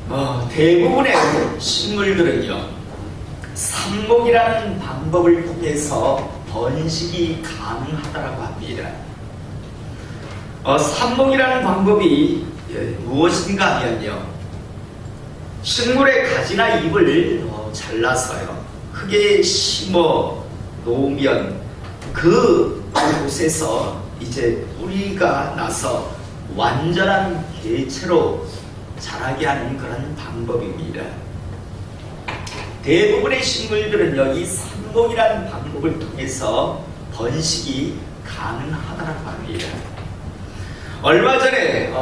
대부분의 식물들은요, 삽목이라는 방법을 통해서 번식이 가능하다고 합니다. 삽목이라는 방법이 무엇인가 하면요, 식물의 가지나 잎을 잘라서요, 흙에 심어 놓으면 그 곳에서 이제 뿌리가 나서 완전한 개체로 자라게 하는 그런 방법입니다. 대부분의 식물들은요, 이 삽목이라는 방법을 통해서 번식이 가능하다고 합니다. 얼마 전에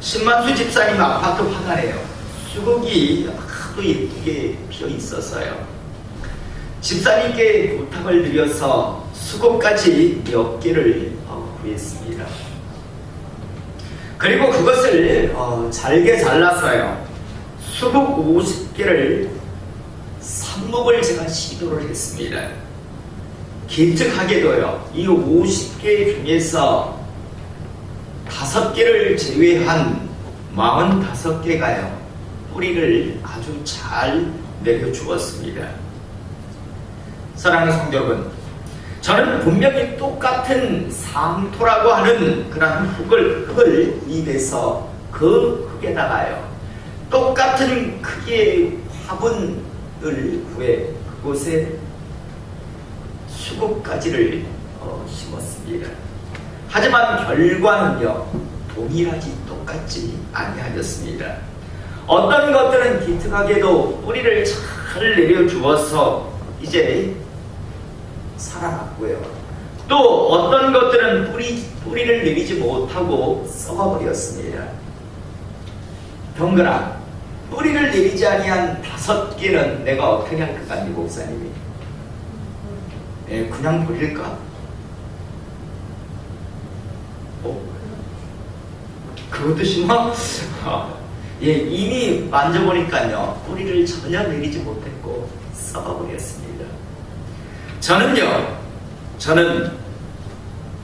신만수 집사님 아파트 화단에요, 수국이 아주 예쁘게 피어 있어서요, 집사님께 부탁을 드려서 수국까지 몇 개를 구했습니다. 그리고 그것을 잘게 잘라서요, 수국 50개를 삽목을 제가 시도를 했습니다. 기특하게도요, 이 50개 중에서 5개를 제외한 45개가요, 뿌리를 아주 잘 내려주었습니다. 사랑하는 성도 여러분, 저는 분명히 똑같은 상토라고 하는 그런 흙을 구입해서 그 흙에다가요, 똑같은 크기의 화분을 구해 그곳에 수국가지를 심었습니다. 하지만 결과는요, 동일하지 똑같지 아니하였습니다. 어떤 것들은 기특하게도 뿌리를 잘 내려주어서 이제 살아났고요, 또 어떤 것들은 뿌리를 내리지 못하고 썩어버렸습니다. 병근아, 뿌리를 내리지 아니한 5개는 내가 어떻게 할 것 같니, 목사님이? 그냥 버릴까? 그것도 심어? 이미 만져보니까요, 뿌리를 전혀 내리지 못했고 썩어버렸습니다. 저는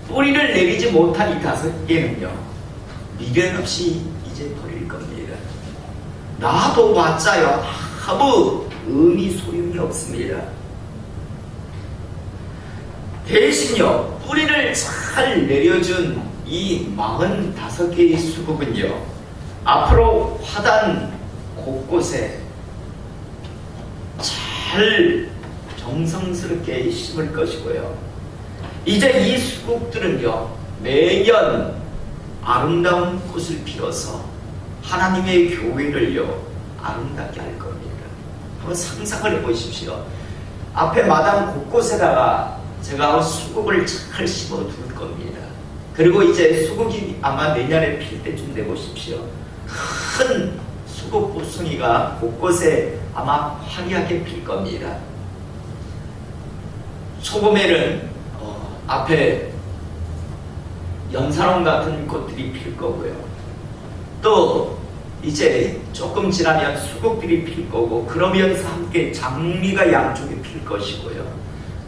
뿌리를 내리지 못한 이 5개는요, 미련 없이 이제 버릴 겁니다. 놔둬봤자요, 아무 의미 소용이 없습니다. 대신요, 뿌리를 잘 내려준 이 45개의 수국은요, 앞으로 화단 곳곳에 잘 정성스럽게 심을 것이고요, 이제 이 수국들은요, 매년 아름다운 꽃을 피워서 하나님의 교회를요, 아름답게 할 겁니다. 한번 상상을 해보십시오. 앞에 마당 곳곳에다가 제가 수국을 잘 심어 둘 겁니다. 그리고 이제 수국이 아마 내년에 필 때쯤 되보십시오. 큰 수국 꽃송이가 곳곳에 아마 화려하게 필 겁니다. 초봄에는 앞에 연사롱 같은 꽃들이 필 거고요, 또 이제 조금 지나면 수국들이 필 거고, 그러면서 함께 장미가 양쪽에 필 것이고요,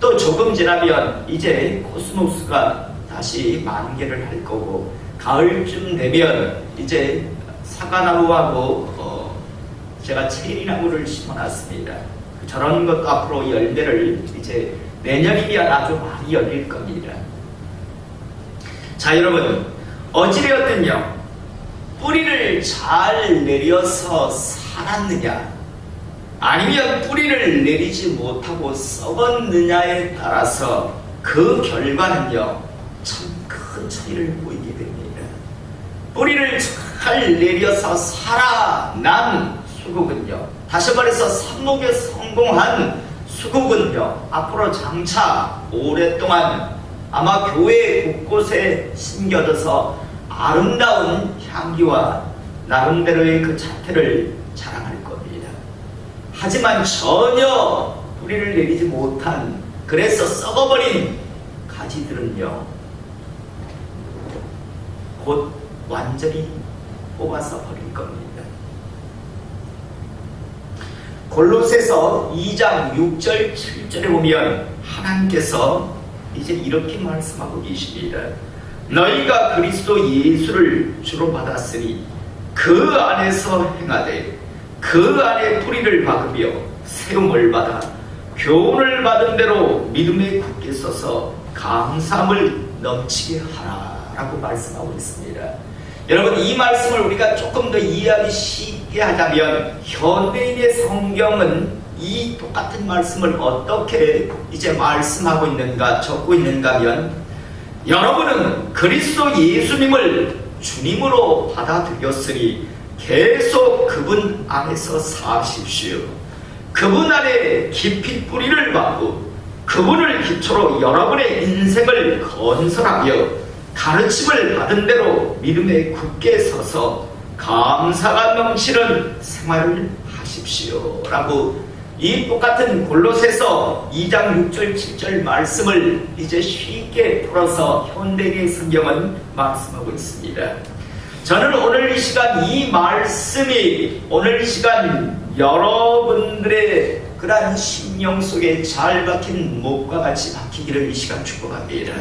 또 조금 지나면 이제 코스모스가 다시 만개를 할 거고, 가을쯤 되면 이제 사과나무하고 제가 체리나무를 심어놨습니다. 저런 것도 앞으로 열매를 이제 내년이면 아주 많이 열릴 겁니다. 자, 여러분, 어찌되었든요, 뿌리를 잘 내려서 살았느냐, 아니면 뿌리를 내리지 못하고 썩었느냐에 따라서 그 결과는요, 참 큰 차이를 보이게 됩니다. 뿌리를 잘 내려서 살아난 수국은요, 다시 말해서 삽목에 성공한 수국은요, 앞으로 장차 오랫동안 아마 교회 곳곳에 심겨져서 아름다운 향기와 나름대로의 그 자태를 자랑할 겁니다. 하지만 전혀 뿌리를 내리지 못한, 그래서 썩어버린 가지들은요, 곧 완전히 뽑아서 버릴 겁니다. 골로새서 2장 6절 7절에 보면 하나님께서 이제 이렇게 말씀하고 계십니다. 너희가 그리스도 예수를 주로 받았으니 그 안에서 행하되 그 안에 뿌리를 박으며 세움을 받아 교훈을 받은 대로 믿음에 굳게 서서 감사함을 넘치게 하라라고 말씀하고 있습니다. 여러분, 이 말씀을 우리가 조금 더 이해하기 쉽게 하자면 현대인의 성경은 이 똑같은 말씀을 어떻게 이제 말씀하고 있는가, 적고 있는가 하면, 여러분은 그리스도 예수님을 주님으로 받아들였으니 계속 그분 안에서 사십시오. 그분 안에 깊이 뿌리를 박고 그분을 기초로 여러분의 인생을 건설하며 가르침을 받은 대로 믿음에 굳게 서서 감사가 넘치는 생활을 하십시오 라고 이 똑같은 골로새서 2장 6절 7절 말씀을 이제 쉽게 풀어서 현대의 성경은 말씀하고 있습니다. 저는 오늘 이 시간 이 말씀이 오늘 이 시간 여러분들의 그러한 심령 속에 잘 박힌 못과 같이 박히기를 이 시간 축복합니다.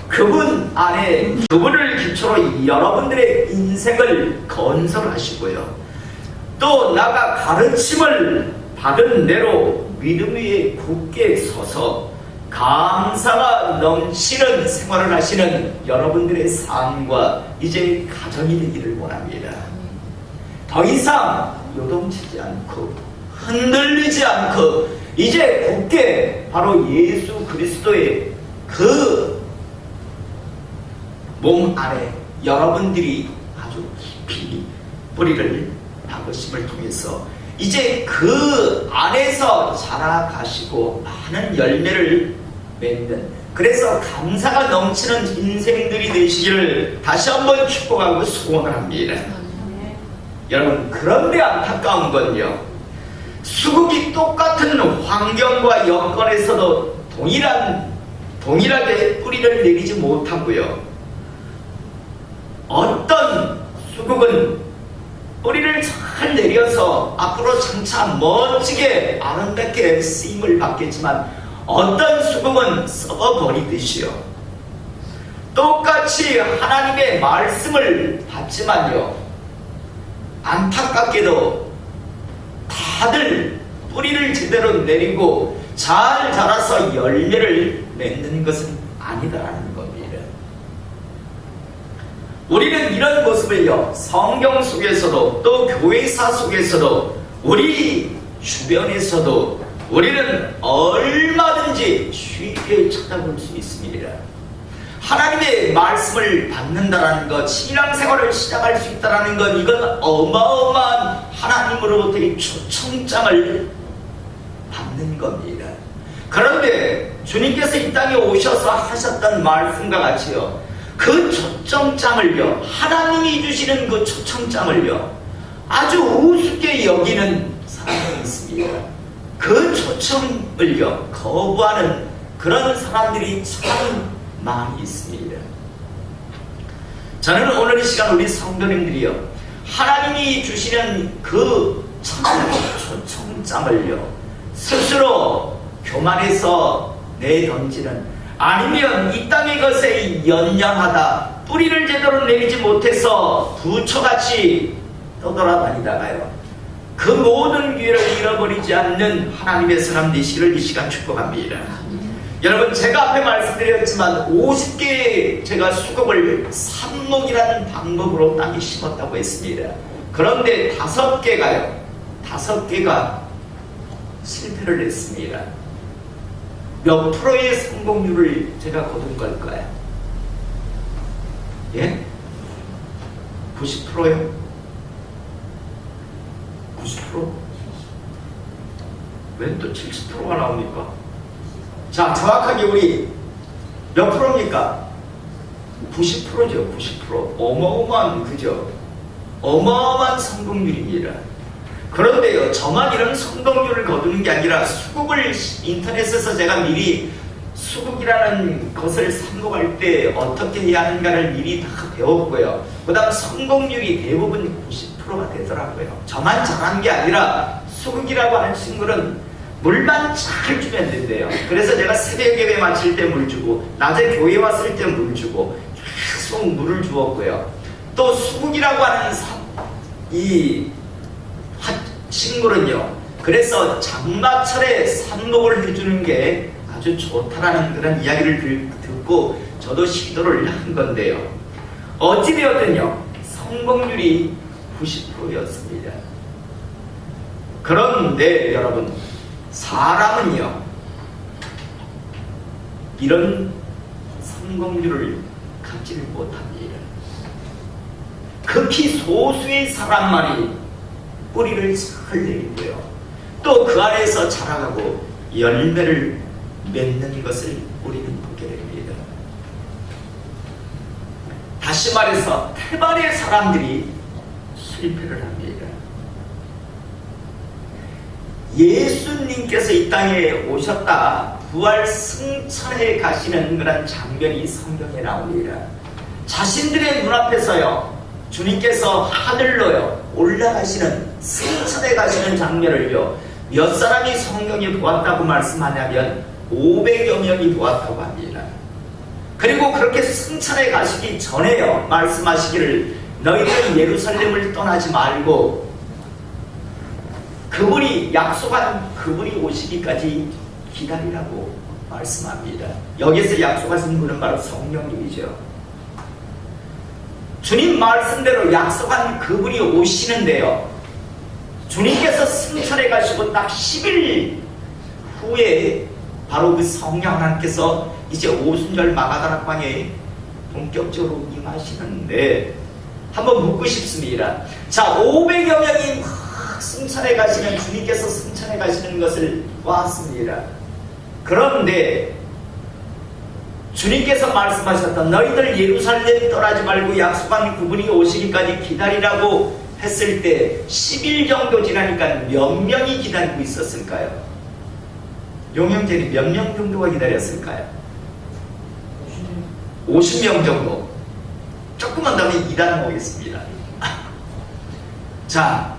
그분 안에 그분을 기초로 여러분들의 인생을 건설하시고요. 또 나가 가르침을 받은 대로 믿음 위에 굳게 서서 감사가 넘치는 생활을 하시는 여러분들의 삶과 이제 가정이 되기를 원합니다. 더 이상 요동치지 않고 흔들리지 않고 이제 굳게 바로 예수 그리스도의 그 몸 안에 여러분들이 아주 깊이 뿌리를 박으심을 통해서 이제 그 안에서 자라가시고 많은 열매를 맺는, 그래서 감사가 넘치는 인생들이 되시기를 다시 한번 축복하고 소원을 합니다. 여러분, 그런데 안타까운 건요, 수국이 똑같은 환경과 여건에서도 동일하게 뿌리를 내리지 못하고요, 어떤 수국은 뿌리를 잘 내려서 앞으로 장차 멋지게 아름답게 쓰임을 받겠지만 어떤 수국은 썩어버리듯이요, 똑같이 하나님의 말씀을 받지만요, 안타깝게도 다들 뿌리를 제대로 내리고 잘 자라서 열매를 맺는 것은 아니다라는 겁니다. 우리는 이런 모습을요, 성경 속에서도 또 교회사 속에서도 우리 주변에서도 우리는 얼마든지 쉽게 찾아볼 수 있습니다. 하나님의 말씀을 받는다는 것, 신앙생활을 시작할 수 있다는 것, 이건 어마어마한 하나님으로부터의 초청장을 받는 겁니다. 그런데 주님께서 이 땅에 오셔서 하셨던 말씀과 같이요, 그 초청장을요, 하나님이 주시는 그 초청장을요, 아주 우습게 여기는 사람이 있습니다. 그 초청을요, 거부하는 그런 사람들이 참 많이 있습니다. 저는 오늘 이 시간 우리 성도님들이요, 하나님이 주시는 그 초청장을요, 스스로 교만해서 내던지는, 아니면 이 땅의 것에 연연하다 뿌리를 제대로 내리지 못해서 부처같이 떠돌아다니다가요, 그 모든 기회를 잃어버리지 않는 하나님의 사람 되시기를 이 시간 축복합니다. 여러분, 제가 앞에 말씀드렸지만 50개의 제가 수국을 삽목이라는 방법으로 땅에 심었다고 했습니다. 그런데 5개가 실패를 했습니다. 몇 프로의 성공률을 제가 거둔 걸까요? 예? 90%요? 90%? 왜 또 70%가 나옵니까? 자, 정확하게 우리 몇 프로입니까? 90%죠. 90%. 어마어마한, 그죠? 어마어마한 성공률입니다. 그런데요, 저만 이런 성공률을 거두는 게 아니라 수국을 인터넷에서 제가 미리 수국이라는 것을 삽목할 때 어떻게 해야 하는가를 미리 다 배웠고요. 그 다음 성공률이 대부분 90%가 되더라고요. 저만 잘하는 게 아니라 수국이라고 하는 친구는 물만 잘 주면 된대요. 그래서 제가 새벽 예배 마칠 때 물 주고, 낮에 교회 왔을 때 물 주고, 계속 물을 주었고요. 또 수국이라고 하는 이 식물은요, 그래서 장마철에 삽목을 해주는 게 아주 좋다라는 그런 이야기를 듣고 저도 시도를 한 건데요. 어찌되었든요, 성공률이 90%였습니다. 그런데 여러분, 사람은요, 이런 성공률을 갖지를 못합니다. 극히 소수의 사람만이 뿌리를 잘 내리고요, 또 그 안에서 자라가고 열매를 맺는 것을 우리는 보게 됩니다. 다시 말해서 태반의 사람들이 실패를 합니다. 예수님께서 이 땅에 오셨다 부활 승천해 가시는 그런 장면이 성경에 나옵니다. 자신들의 눈앞에서요, 주님께서 하늘로요 올라가시는, 승천해 가시는 장면을요, 몇 사람이 성경에 보았다고 말씀하냐면 500여 명이 보았다고 합니다. 그리고 그렇게 승천해 가시기 전에요, 말씀하시기를 너희는 예루살렘을 떠나지 말고 그분이 약속한 그분이 오시기까지 기다리라고 말씀합니다. 여기서 약속하신 분은 바로 성령님이죠. 주님 말씀대로 약속한 그분이 오시는데요, 주님께서 승천해 가시고 딱 10일 후에 바로 그 성령 하나님께서 이제 오순절 마가다락방에 본격적으로 임하시는데, 한번 묻고 싶습니다. 자, 500여 명이 막 승천해 가시는, 주님께서 승천해 가시는 것을 보았습니다. 그런데 주님께서 말씀하셨던 너희들 예루살렘 떠나지 말고 약속한 그분이 오시기까지 기다리라고 했을 때 10일 정도 지나니까 몇 명이 기다리고 있었을까요? 용영제리 몇 명 정도가 기다렸을까요? 50명 정도. 조금만 더 하면 2단 오겠습니다. 자,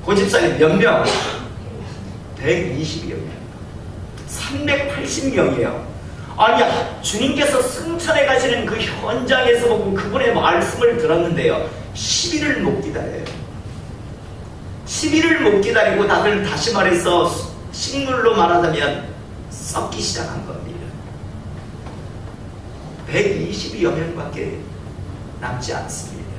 고집사님 몇 명? 120여 명. 380명이에요. 아니, 주님께서 승천해 가시는 그 현장에서 보고 그분의 말씀을 들었는데요, 10일을 못 기다려요. 10일을 못 기다리고 다들, 다시 말해서 식물로 말하자면 썩기 시작한 겁니다. 120여 명밖에 남지 않습니다.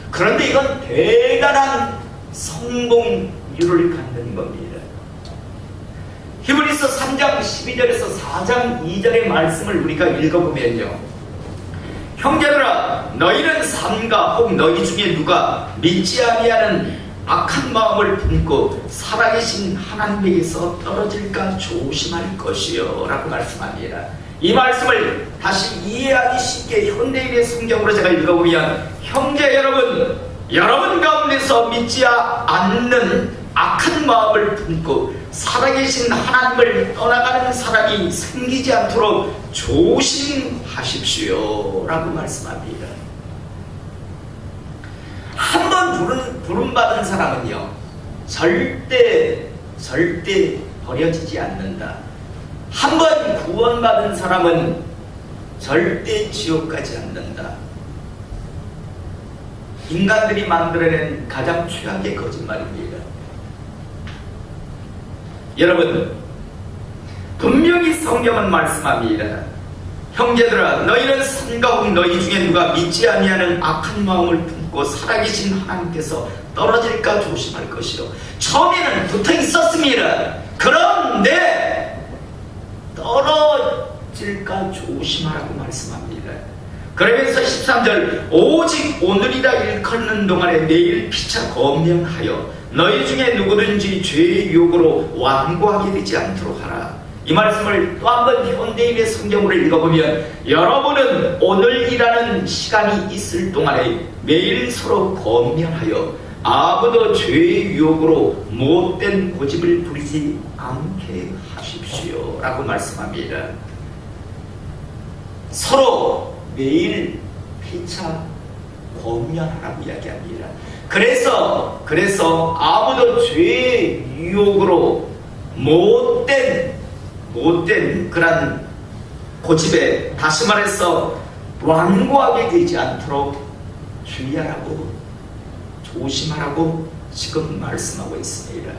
그런데 이건 대단한 성공률을 갖는 겁니다. 히브리서 3장 12절에서 4장 2절의 말씀을 우리가 읽어보면요, 형제들아 너희는 삼가 혹 너희 중에 누가 믿지 아니하는 악한 마음을 품고 살아계신 하나님에게서 떨어질까 조심할 것이요 라고 말씀합니다. 이 말씀을 다시 이해하기 쉽게 현대인의 성경으로 제가 읽어보면, 형제 여러분, 여러분 가운데서 믿지 않는 악한 마음을 품고 살아계신 하나님을 떠나가는 사람이 생기지 않도록 조심하십시오 라고 말씀합니다. 한번 부름받은 사람은요, 절대 버려지지 않는다. 한번 구원받은 사람은 절대 지옥 가지 않는다. 인간들이 만들어낸 가장 최악의 거짓말입니다. 여러분, 분명히 성경은 말씀합니다. 형제들아 너희는 삼가혹 너희 중에 누가 믿지 아니하는 악한 마음을 품고 살아계신 하나님께서 떨어질까 조심할 것이요. 처음에는 붙어 있었습니다. 그런데 떨어질까 조심하라고 말씀합니다. 그러면서 13절, 오직 오늘이라 일컫는 동안에 내일 피차 검명하여 너희 중에 누구든지 죄의 유혹으로 완고하게 되지 않도록 하라. 이 말씀을 또 한 번 현대인의 성경으로 읽어보면, 여러분은 오늘이라는 시간이 있을 동안에 매일 서로 검명하여 아무도 죄의 유혹으로 못된 고집을 부리지 않게 하십시오 라고 말씀합니다. 서로 매일 피차 검명하라고 이야기합니다. 그래서 아무도 죄의 유혹으로 못된 그런 고집에, 다시 말해서 완고하게 되지 않도록 주의하라고, 조심하라고 지금 말씀하고 있습니다.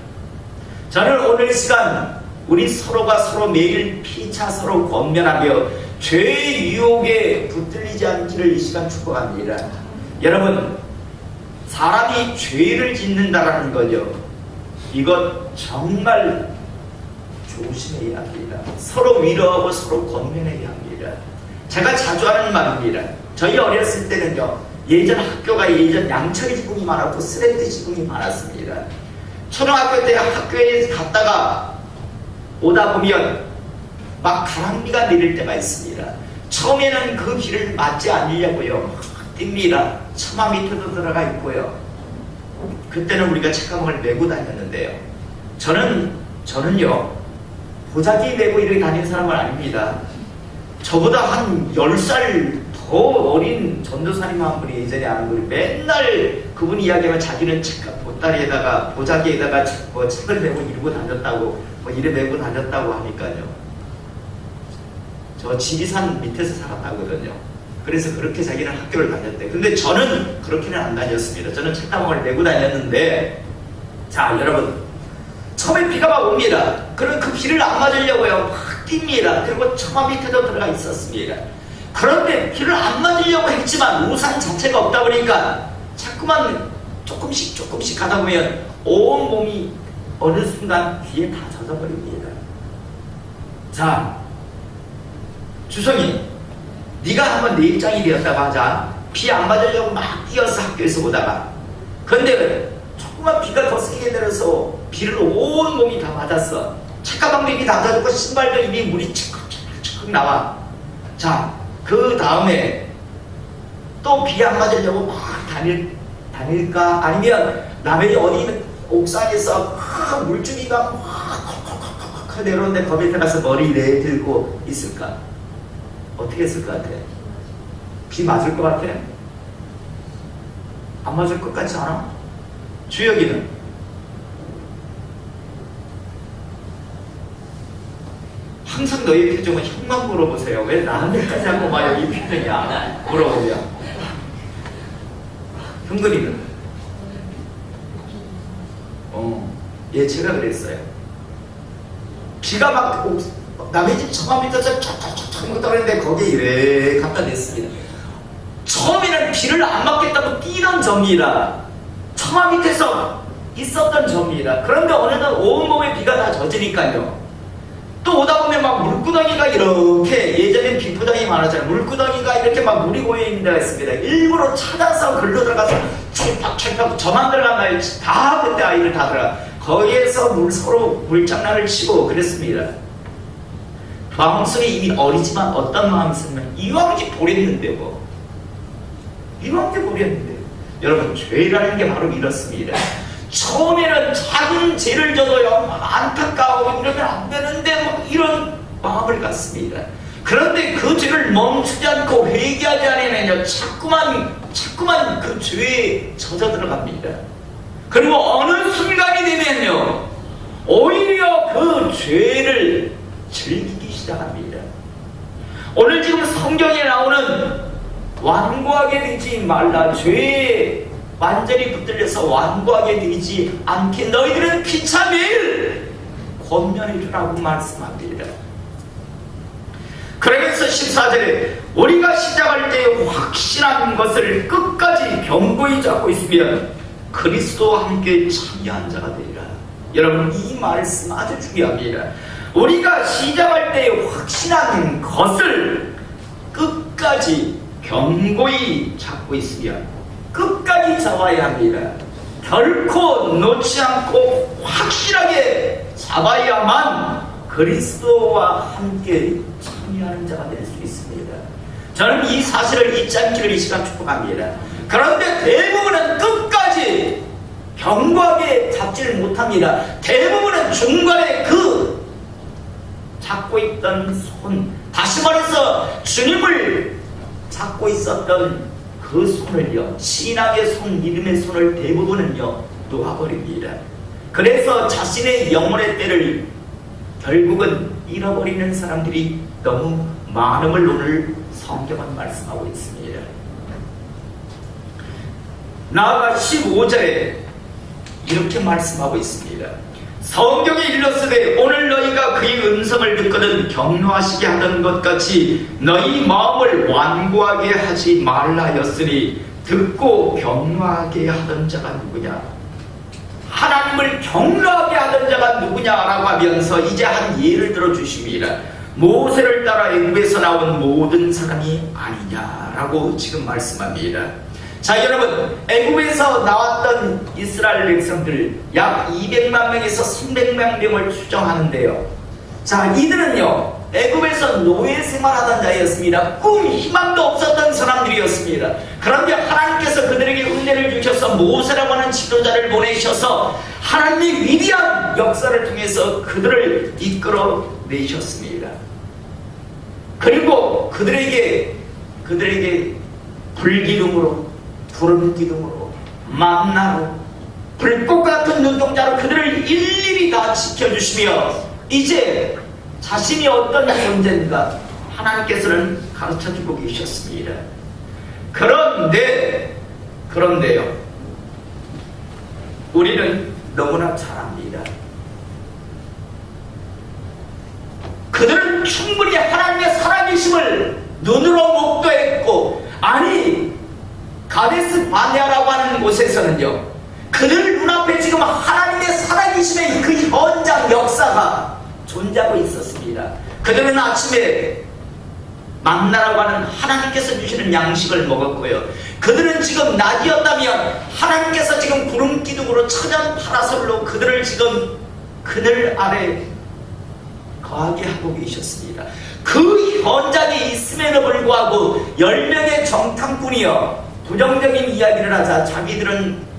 저는 오늘 이 시간 우리 서로가 서로 매일 피차 서로 권면하며 죄의 유혹에 붙들리지 않기를 이 시간 축복합니다. 여러분, 사람이 죄를 짓는다라는 거죠. 이것 정말 조심해야 합니다. 서로 위로하고 서로 권면해야 합니다. 제가 자주 하는 말입니다. 저희 어렸을 때는요, 예전 학교가 양철이 지붕이 많았고 쓰레기 지붕이 많았습니다. 초등학교 때 학교에 갔다가 오다 보면 막 가랑비가 내릴 때가 있습니다. 처음에는 그 길을 맞지 않으려고요, 막 뜁니다. 처마 밑에도 들어가 있고요. 그때는 우리가 책가방을 메고 다녔는데요, 저는요 보자기 메고 이렇게 다니는 사람은 아닙니다. 저보다 한 10살 더 어린 전도사님 한 분이 예전에 아는 분이 맨날 그분이 이야기하면 자기는 보따리에다가 보자기에다가 책을 메고 이러고 다녔다고, 이래 메고 다녔다고 하니까요. 저 지리산 밑에서 살았다거든요. 그래서 그렇게 자기는 학교를 다녔대. 근데 저는 그렇게는 안 다녔습니다. 저는 책가방을 메고 다녔는데, 자 여러분, 처음에 비가 막 옵니다. 그럼 그 비를 안 맞으려고요 막 뜁니다. 그리고 처마 밑에도 들어가 있었습니다. 그런데 비를 안 맞으려고 했지만 우산 자체가 없다 보니까 자꾸만 조금씩 가다 보면 온 몸이 어느 순간 비에 다 젖어버립니다. 자, 주성이, 네가 한번 내 입장이 되었다고 하자. 비 안 맞으려고 막 뛰어서 학교에서 오다가, 근데 조금만 비가 더 세게 내려서 비를 온 몸이 다 맞았어. 책가방도 이미 다 젖었고 신발도 이미 물이 칙칙칙 나와. 자, 그 다음에 또 비 안 맞으려고 막 다닐까? 아니면 남의 어디 옥상에서 물줄기가 막 내려오는데 거 밑에 가서 머리 내들고 있을까? 어떻게 했을 것 같아? 비 맞을 것 같아? 안 맞을 것 같지 않아? 주혁이는? 항상 너의 표정은 형만 물어보세요. 왜 나한테까지 하고 막 이 표정이야? 물어보면. 형근이는? 예, 제가 그랬어요. 비가 막 남의 집 처마 밑에서 촥촥촥 떨어지는데 거기에 이래 갖다 댔습니다. 처음에는 비를 안 맞겠다고 뛰던 접니다. 처마 밑에서 있었던 접니다. 그런데 어느덧 온몸에 비가 다 젖으니까요, 또 오다 보면 막 물구덩이가 이렇게, 예전엔 비포장이 많았잖아요. 물구덩이가 이렇게 막 물이 고여있는 데가 있습니다. 일부러 찾아서 글로 들어가서 찰칵 저만 들어간 날 다 그때 아이들 다 들어가. 거기에서 서로 물장난을 치고 그랬습니다. 마음속에 이미 어리지만 어떤 마음이 있으면 이왕이 보냈는데 뭐. 이왕이 보냈는데. 여러분, 죄라는 게 바로 이렇습니다. 처음에는 작은 죄를 져도요 안타까워 이러면 안 되는데 뭐 이런 마음을 갖습니다. 그런데 그 죄를 멈추지 않고 회개하지 않으면요 자꾸만 그 죄에 젖어 들어갑니다. 그리고 어느 순간이 되면요 오히려 그 죄를 즐기기 시작합니다. 오늘 지금 성경에 나오는 완고하게 되지 말라, 죄에 완전히 붙들려서 완고하게 되지 않게 너희들은 피차 매일 권면해 주라고 말씀합니다. 그러면서 14절에 우리가 시작할 때 확실한 것을 끝까지 견고히 잡고 있으면 그리스도와 함께 참여한 자가 되리라. 여러분, 이 말씀 아주 중요합니다. 우리가 시작할 때 확신한 것을 끝까지 견고히 잡고 있으면, 끝까지 잡아야 합니다. 결코 놓지 않고 확실하게 잡아야만 그리스도와 함께 참여하는 자가 될 수 있습니다. 저는 이 사실을 잊지 않기를 이 시간 축복합니다. 그런데 대부분은 끝까지 견고하게 잡지를 못합니다. 대부분은 중간에 그 잡고 있던 손, 다시 말해서 주님을 잡고 있었던 그 손을요, 신앙의 손, 믿음의 손을 대부분은요 놓아버립니다. 그래서 자신의 영혼의 때를 결국은 잃어버리는 사람들이 너무 많음을 오늘 성경은 말씀하고 있습니다. 나아가 15절에 이렇게 말씀하고 있습니다. 성경에 일렀으되 오늘 너희가 그의 음성을 듣거든 격노하시게 하던 것 같이 너희 마음을 완고하게 하지 말라였으니 듣고 격노하게 하던 자가 누구냐? 하나님을 격노하게 하던 자가 누구냐라고 하면서 이제 한 예를 들어 주십니다. 모세를 따라 애굽에서 나온 모든 사람이 아니냐라고 지금 말씀합니다. 자, 여러분, 애굽에서 나왔던 이스라엘 백성들 약 200만 명에서 300만 명을 추정하는데요. 자, 이들은요 애굽에서 노예 생활하던 자였습니다. 꿈, 희망도 없었던 사람들이었습니다. 그런데 하나님께서 그들에게 은혜를 주셔서 모세라고 하는 지도자를 보내셔서 하나님의 위대한 역사를 통해서 그들을 이끌어내셨습니다. 그리고 그들에게 불기둥으로, 푸른 기둥으로, 만나로, 불꽃 같은 눈동자로 그들을 일일이 다 지켜주시며 이제 자신이 어떤 존재인가 하나님께서는 가르쳐주고 계셨습니다. 그런데요 우리는 너무나 잘 압니다. 그들은 충분히 하나님의 살아계심을 눈으로 목도했고, 아니 가데스 바네아라고 하는 곳에서는요 그들 눈앞에 지금 하나님의 살아계심의 그 현장 역사가 존재하고 있었습니다. 그들은 아침에 만나라고 하는 하나님께서 주시는 양식을 먹었고요. 그들은 지금 낮이었다면 하나님께서 지금 구름 기둥으로 천연 파라솔로 그들을 지금 그늘 아래 거하게 하고 계셨습니다. 그 현장에 있음에도 불구하고 10명의 정탐꾼이요 부정적인 이야기를 하자 자기들은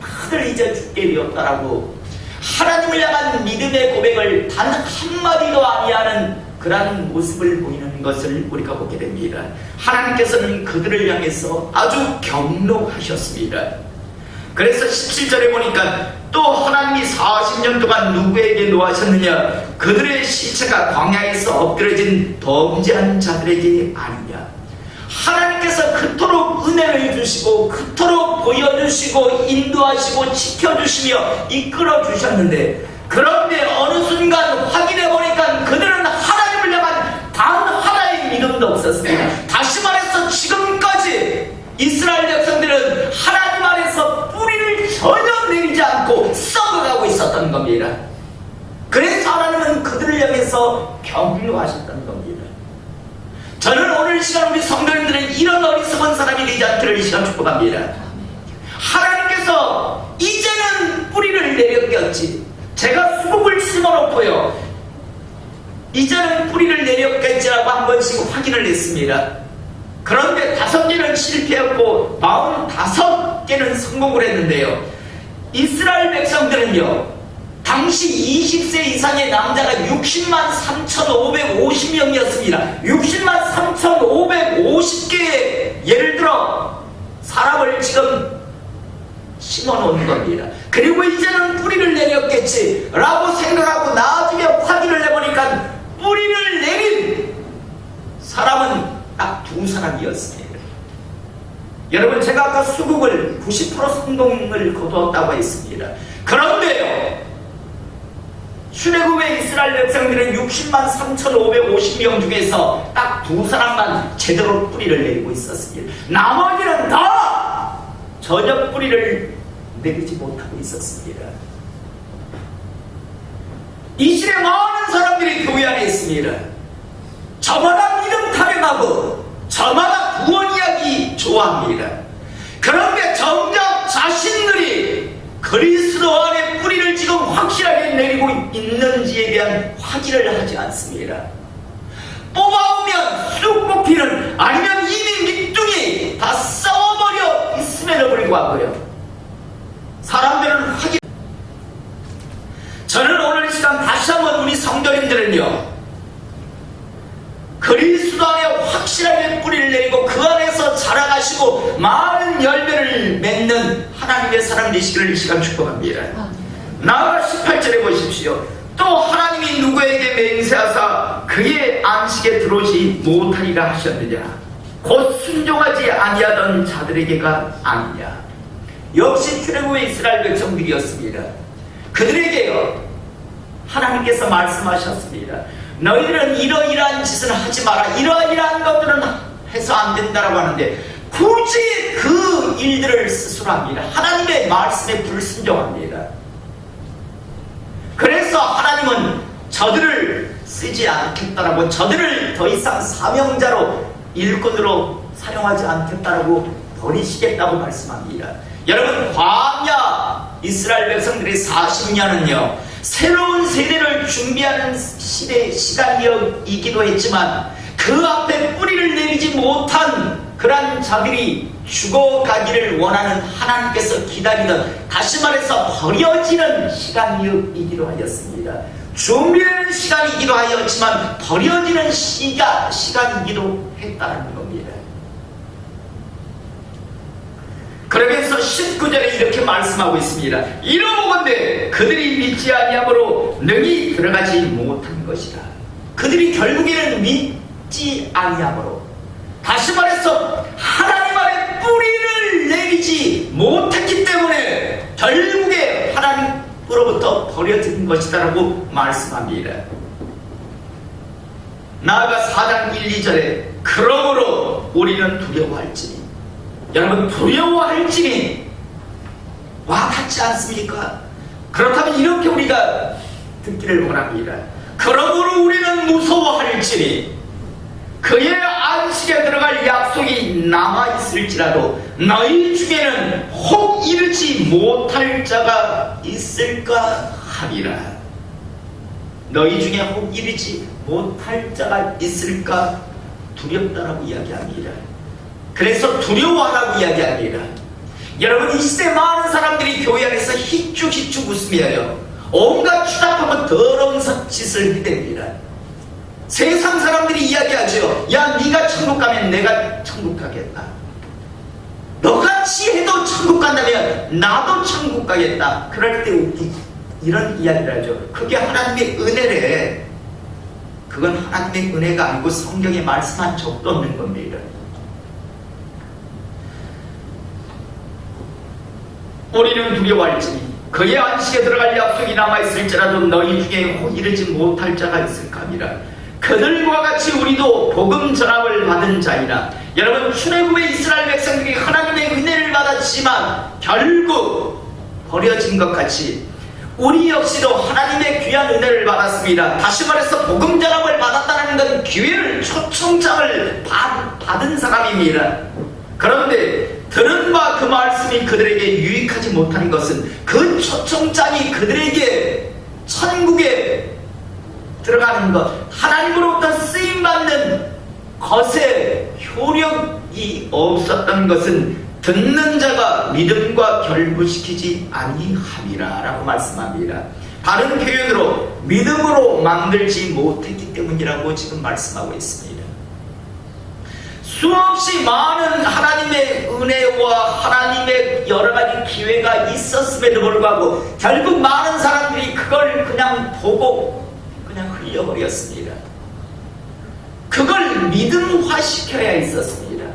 다들 이제 죽게 되었다라고 하나님을 향한 믿음의 고백을 단 한마디도 아니하는 그러한 모습을 보이는 것을 우리가 보게 됩니다. 하나님께서는 그들을 향해서 아주 격노하셨습니다. 그래서 17절에 보니까 또 하나님이 40년 동안 누구에게 노하셨느냐? 그들의 시체가 광야에서 엎드려진 범죄한 자들에게 아니냐? 하나님께서 그토록 은혜를 주시고 그토록 보여주시고 인도하시고 지켜주시며 이끌어주셨는데, 그런데 어느 순간 확인해보니까 그들은 하나님을 향한 단 하나의 믿음도 없었습니다. 다시 말해서 지금까지 이스라엘 백성들은 하나님 안에서 뿌리를 전혀 내리지 않고 썩어가고 있었던 겁니다. 그래서 하나님은 그들을 향해서 격려하셨던 겁니다. 저는 오늘 시간 우리 성도님들은 이런 어리석은 사람이 되지 않기를 이 시간 축복합니다. 하나님께서 이제는 뿌리를 내렸겠지, 제가 수국을 심어놓고요 이제는 뿌리를 내렸겠지라고 한 번씩 확인을 했습니다. 그런데 5개는 실패했고 45개는 성공을 했는데요, 이스라엘 백성들은요 당시 20세 이상의 남자가 60만 3,550명이었습니다. 60만 3,550개의 예를 들어 사람을 지금 심어놓은 겁니다. 그리고 이제는 뿌리를 내렸겠지 라고 생각하고 나중에 확인을 해보니까 뿌리를 내린 사람은 딱 2사람이었습니다. 여러분, 제가 아까 수국을 90% 성공을 거두었다고 했습니다. 그런데요 출애굽의 이스라엘 백성들은 60만 3,550명 중에서 딱 2사람만 제대로 뿌리를 내리고 있었습니다. 나머지는 다 전혀 뿌리를 내리지 못하고 있었습니다. 이 시대 많은 사람들이 교회 안에 있습니다. 저마다 믿음 타령하고 저마다 구원 이야기 좋아합니다. 그런데 정작 자신들이 그리스도 안에 뿌리를 지금 확실하게 내리고 있는지에 대한 확인을 하지 않습니다. 뽑아오면 쑥 뽑히는, 아니면 이미 밑둥이 다 썩어버려 있음에도 불구하고요 사람들은 확인. 저는 오늘 시간 다시 한번 우리 성도님들은요 그리스도 안에 확실하게 뿌리를 내리고 그 안에서 자라가시고 많은 열매를 맺는 하나님의 사람 되시기를 이 시간 축복합니다. 나아가 18절에 보십시오. 또 하나님이 누구에게 맹세하사 그의 안식에 들어오지 못하리라 하셨느냐? 곧 순종하지 아니하던 자들에게가 아니냐? 역시 출애굽의 이스라엘 백성들이었습니다. 그들에게요, 하나님께서 말씀하셨습니다. 너희들은 이러이러한 짓을 하지 마라, 이러이러한 것들은 해서 안 된다라고 하는데 굳이 그 일들을 스스로 합니다. 하나님의 말씀에 불순종합니다. 그래서 하나님은 저들을 쓰지 않겠다라고, 저들을 더 이상 사명자로 일꾼으로 사용하지 않겠다라고 버리시겠다고 말씀합니다. 여러분, 광야 이스라엘 백성들의 40년은요 새로운 세대를 준비하는 시간이기도 했지만 그 앞에 뿌리를 내리지 못한 그러한 자들이 죽어가기를 원하는 하나님께서 기다리던, 다시 말해서 버려지는 시간이기도 하였습니다. 준비하는 시간이기도 하였지만 버려지는 시간이기도 했다는 겁니다. 그러면서 19절에 이렇게 말씀하고 있습니다. 이러보건대 그들이 믿지 아니함으로 능히 들어가지 못한 것이라. 그들이 결국에는 믿지 아니함으로, 다시 말해서 하나님 안에 뿌리를 내리지 못했기 때문에 결국에 하나님으로부터 버려진 것이다라고 말씀합니다. 나아가 4장 1, 2절에 그러므로 우리는 두려워할지니, 여러분, 두려워할지니 와닿지 않습니까? 그렇다면 이렇게 우리가 듣기를 원합니다. 그러므로 우리는 무서워할지니 그의 안식에 들어갈 약속이 남아있을지라도 너희 중에는 혹 이르지 못할 자가 있을까 하리라. 너희 중에 혹 이르지 못할 자가 있을까 두렵다라고 이야기합니다. 그래서 두려워하라고 이야기합니다. 여러분, 이 시대 많은 사람들이 교회 안에서 희죽희죽 웃으며요 온갖 추잡하고 더러운 짓을 해댑니다. 세상 사람들이 이야기하죠. 야, 네가 천국 가면 내가 천국 가겠다. 너같이 해도 천국 간다면 나도 천국 가겠다. 그럴 때 이런 이야기를 하죠. 그게 하나님의 은혜래. 그건 하나님의 은혜가 아니고 성경에 말씀한 적도 없는 겁니다. 우리는 두려워할지니 그의 안식에 들어갈 약속이 남아있을지라도 너희 중에 혹 이르지 못할 자가 있을까 하니라. 그들과 같이 우리도 복음 전함을 받은 자이나, 여러분, 출애굽의 이스라엘 백성들이 하나님의 은혜를 받았지만 결국 버려진 것 같이 우리 역시도 하나님의 귀한 은혜를 받았습니다. 다시 말해서 복음 전함을 받았다는 건 기회를, 초청장을 받은 사람입니다. 그런데 들은 바 그 말씀이 그들에게 유익하지 못한 것은 그 초청장이 그들에게 천국에 들어가는 것, 하나님으로부터 쓰임받는 것에 효력이 없었던 것은 듣는 자가 믿음과 결부시키지 아니함이라 라고 말씀합니다. 다른 표현으로 믿음으로 만들지 못했기 때문이라고 지금 말씀하고 있습니다. 수없이 많은 하나님의 은혜와 하나님의 여러가지 기회가 있었음에도 불구하고 결국 많은 사람들이 그걸 그냥 보고 그냥 흘려버렸습니다. 그걸 믿음화시켜야 했었습니다.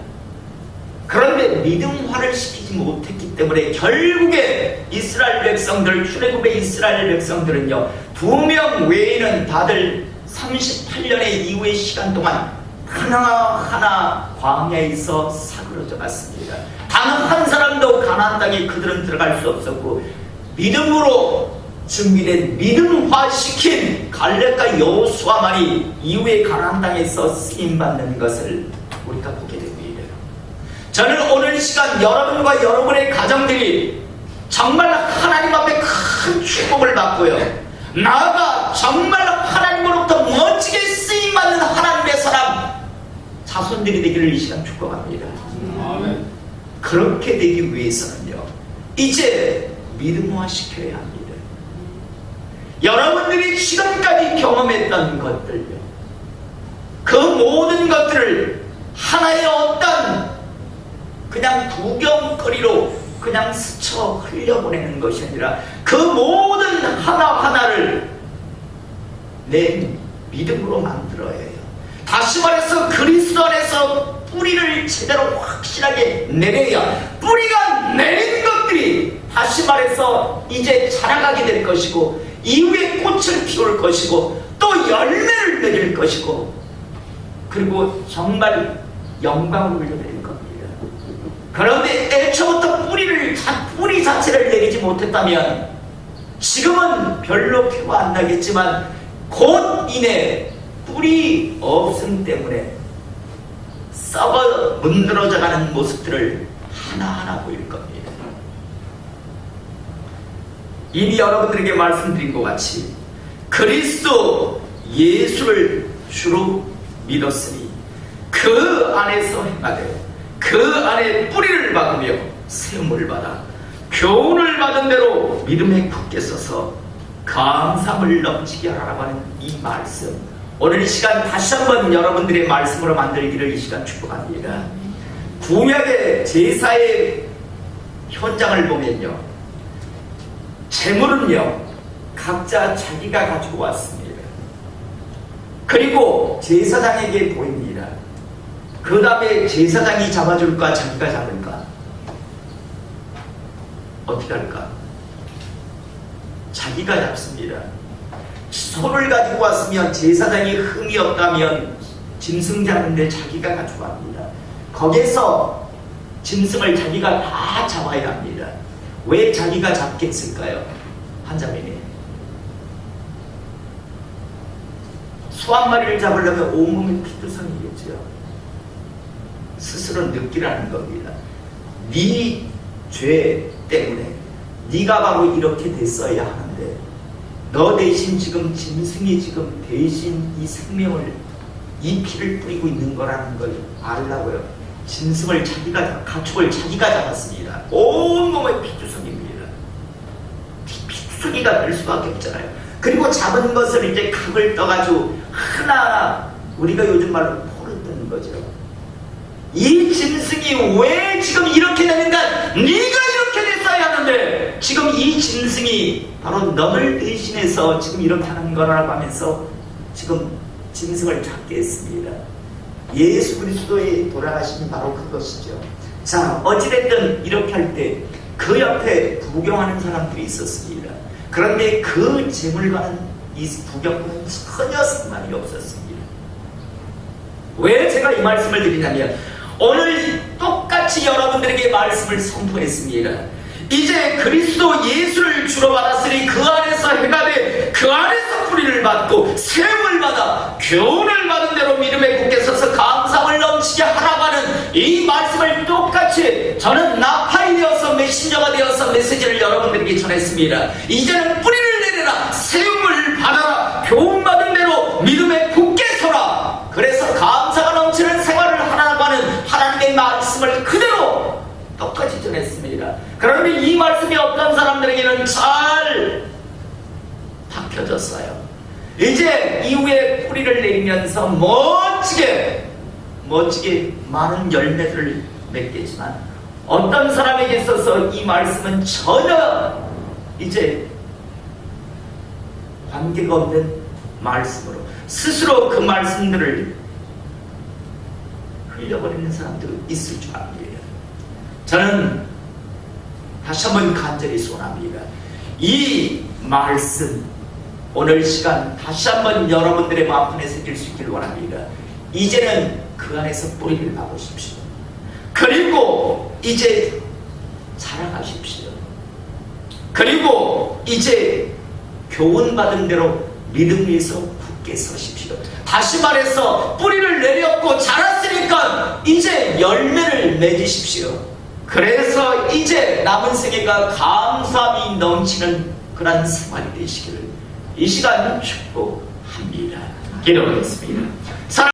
그런데 믿음화를 시키지 못했기 때문에 결국에 이스라엘 백성들, 출애굽의 이스라엘 백성들은요 2명 외에는 다들 38년의 이후의 시간 동안 하나하나 광야에 있어 사그러져 갔습니다. 단 한 사람도 가나안 땅에 그들은 들어갈 수 없었고, 믿음으로 준비된, 믿음화시킨 갈렙과 여호수아만이 이후에 가나안 땅에서 쓰임받는 것을 우리가 보게 됩니다. 저는 오늘 이 시간 여러분과 여러분의 가정들이 정말 하나님 앞에 큰 축복을 받고요, 나아가 정말 하나님으로부터 멋지게 쓰임받는 하나님의 사람 자손들이 되기를 이 시간 축복합니다. 아멘. 그렇게 되기 위해서는요 이제 믿음화시켜야 합니다. 여러분들이 지금까지 경험했던 것들요, 그 모든 것들을 하나의 어떤 그냥 구경거리로 그냥 스쳐 흘려보내는 것이 아니라 그 모든 하나하나를 내 믿음으로 만들어야 해요. 다시 말해서 그리스도 안에서 뿌리를 제대로 확실하게 내려야, 뿌리가 내린 것들이 그들이 다시 말해서 이제 자라가게 될 것이고 이후에 꽃을 피울 것이고 또 열매를 맺을 것이고 그리고 정말 영광을 올려드릴 겁니다. 그런데 애초부터 뿌리 자체를 내리지 못했다면 지금은 별로 표가 안 나겠지만 곧 이내 뿌리 없음 때문에 썩어 문드러져가는 모습들을 하나하나 보일 겁니다. 이미 여러분들에게 말씀드린 것 같이 그리스도 예수를 주로 믿었으니 그 안에서 행하되 그 안에 뿌리를 박으며 세움을 받아 교훈을 받은 대로 믿음에 굳게 서서 감사함을 넘치게 하라고 하는 이 말씀, 오늘 이 시간 다시 한번 여러분들의 말씀으로 만들기를 이 시간 축복합니다. 구약의 제사의 현장을 보면요, 제물은요 각자 자기가 가지고 왔습니다. 그리고 제사장에게 보입니다. 그 다음에 제사장이 잡아줄까 자기가 잡을까? 어떻게 할까? 자기가 잡습니다. 소를 가지고 왔으면 제사장이 흠이 없다면 짐승 잡는데 자기가 가지고 갑니다. 거기에서 짐승을 자기가 다 잡아야 합니다. 왜 자기가 잡겠을까요? 한자매님, 소 한 마리를 잡으려면 온몸이 피투성이겠죠. 스스로 느끼라는 겁니다. 네 죄 때문에 네가 바로 이렇게 됐어야 하는데 너 대신 지금 짐승이 지금 대신 이 생명을, 이 피를 뿌리고 있는 거라는 걸 알라고요. 짐승을 자기가, 가축을 자기가 잡았습니다. 온몸의 피투성입니다. 피투성이가 될 수밖에 없잖아요. 그리고 잡은 것을 이제 각을 떠가지고 하나하나 우리가 요즘 말로 포를 뜨는 거죠. 이 짐승이 왜 지금 이렇게 되는가? 네가 이렇게 됐어야 하는데 지금 이 짐승이 바로 너를 대신해서 지금 이렇게 하는 거라고 하면서 지금 짐승을 잡게 했습니다. 예수 그리스도의 돌아가심이 바로 그것이죠. 자, 어찌됐든 이렇게 할 때 그 옆에 구경하는 사람들이 있었습니다. 그런데 그 재물과는 이 구경과는 전혀 상관이 없었습니다. 왜 제가 이 말씀을 드리냐면 오늘 똑같이 여러분들에게 말씀을 선포했습니다. 이제 그리스도 예수를 주로 받았으니 그 안에서 행하되 그 안에서 뿌리를 받고 세움을 받아 교훈을 받은 대로 믿음에 굳게 서서 감사함을 넘치게 하라고 하는 이 말씀을 똑같이 저는 나팔이 되어서 메신저가 되어서 메시지를 여러분들에게 전했습니다. 이제는 뿌리를 내려라, 세움을 받아라, 교훈 받은 대로 믿음에 굳게 서라. 그래서 감사가 넘치는 생활을 하라고 하는 하나님의 말씀을 그대로 똑같이 전했습니다. 그런데 이 말씀이 어떤 사람들에게는 잘 박혀졌어요. 이제 이후에 뿌리를 내리면서 멋지게 많은 열매들을 맺겠지만 어떤 사람에게 있어서 이 말씀은 전혀 이제 관계가 없는 말씀으로 스스로 그 말씀들을 흘려버리는 사람도 있을 줄 압니다. 저는 다시 한번 간절히 소원합니다. 이 말씀 오늘 시간 다시 한번 여러분들의 마음판에 새길 수 있기를 원합니다. 이제는 그 안에서 뿌리를 박으십시오. 그리고 이제 자라가십시오. 그리고 이제 교훈받은 대로 믿음 위에서 굳게 서십시오. 다시 말해서 뿌리를 내렸고 자랐으니까 이제 열매를 맺으십시오. 그래서 이제 남은 생애가 감사함이 넘치는 그런 생활이 되시기를 이 시간 축복합니다. 기도하겠습니다.